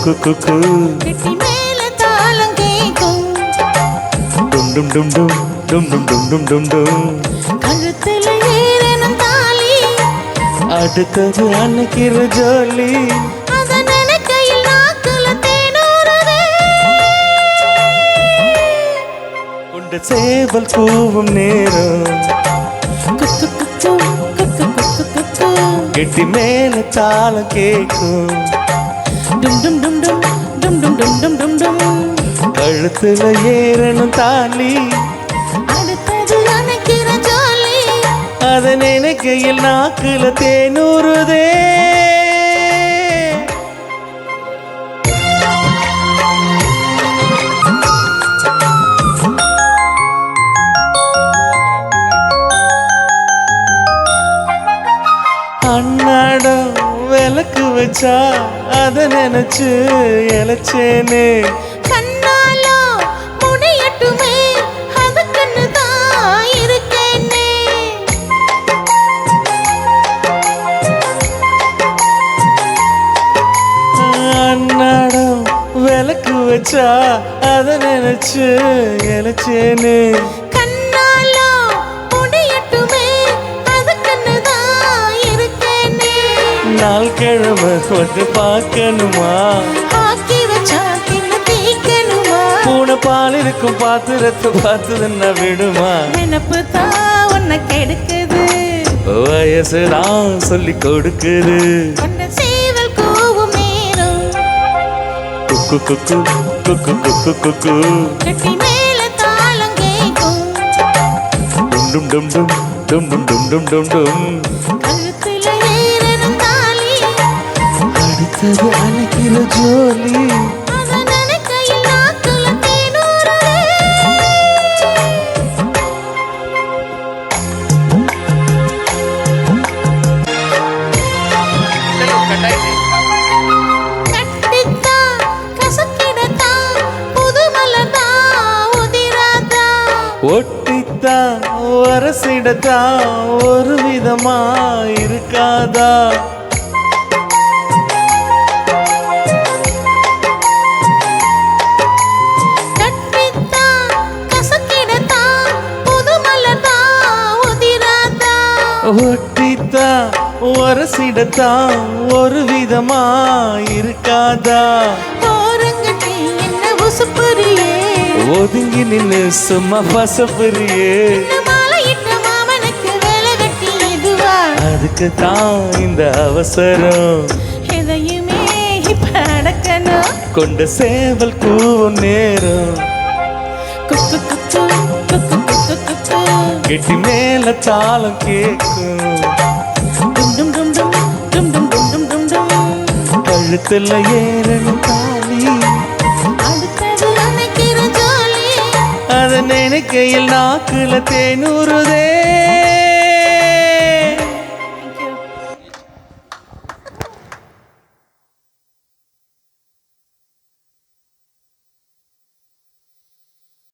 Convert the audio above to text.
கெட்டி மேல தாளம் கேக்கும் டும் டும் டும் டும் டும் டும் டும் டும் டும் கழுத்துல ஏறணும் தாலி அடுத்தது அன்னைக்கிற ஜோலி அத நினைக்கையில் நாக்குல தேனூறுதே உண்ட சேவல் கூவும் நேரம் குக்கு குக்கு குக்கு குக்கு குக்கு கெட்டி மேல தாளம் கேக்கும் டும் டும் டும் டும் டும் டும் டும் டும் டும் டும் கழுத்துல ஏறணும் தாலி அடுத்தது அணைக்கிற ஜோலி அத நினைக்கையில் நாக்குல தேனூறுதே அன்னாடம் விளக்கு வச்சா அத நினைச்சு இழைச்சேனே கண்ணாலோ முடியட்டுமே அதுக்குன்னு தான் இருக்கேனே அன்னாடம் விளக்கு வச்சா அத நினைச்சு இழைச்சேனே கண்ணாலோ முடியட்டுமே அதுக்குன்னு தான் இருக்கேனே நாள் கிழமை வந்து பார்க்கணுமா ஆக்கி வச்சா கிண்ண தீக்கணுமா பூனை பால் இருக்கும் பாத்திரத்தை பார்த்ததுன்னா விடுமா நினப்பு தான் உன்னை கெடுக்குது வயசுதான் சொல்லி கொடுக்குது உன்னை சேவல் கூவும் நேரம் குக்கு குக்கு குக்கு குக்கு குக்கு கட்டி மேல தாளம் கேக்கும் டும் டும் டும் டும் டும் டும் டும் டும் டும் கழுத்துல ஏறணும் தாலி அடுத்தது அணைக்கிற ஜோலி அத நினைக்கையில் நாக்குல தேனூறுதே கட்டித்தா கசக்கிடத்தா புது மலர்தா உதிராதா ஒட்டித்தான் வரசிடத்தான் ஒரு விதமா இருக்காதா கட்டித்தா கசக்கிடத்தா புது மலர்தா உதிராதா ஒட்டித்தான் வரசிடத்தான் ஒரு விதமா இருக்காதா ஓரங்கட்டி என்ன உசுப்புரியே ஒதுங்கி நின்னு சும்மா பசப்புரியே மாலையிட்ட மாமனுக்கு வேலை கட்டி இதுவா அதுக்கு தான் இந்த அவசரம் எதையுமே இப்ப அடக்கணும் கொண்ட சேவல் கூவும் நேரம் குக்கு குக்கு குக்கு குக்கு குக்கு கெட்டி மேல தாளம் கேக்கும் டும் டும் டும் டும் டும் டும் டும் டும் டும் டும் கழுத்துல ஏறணும் தாலி அடுத்தது அணைக்கிற ஜோலி அத நினைக்கையில் நாக்குல தேனூறுதே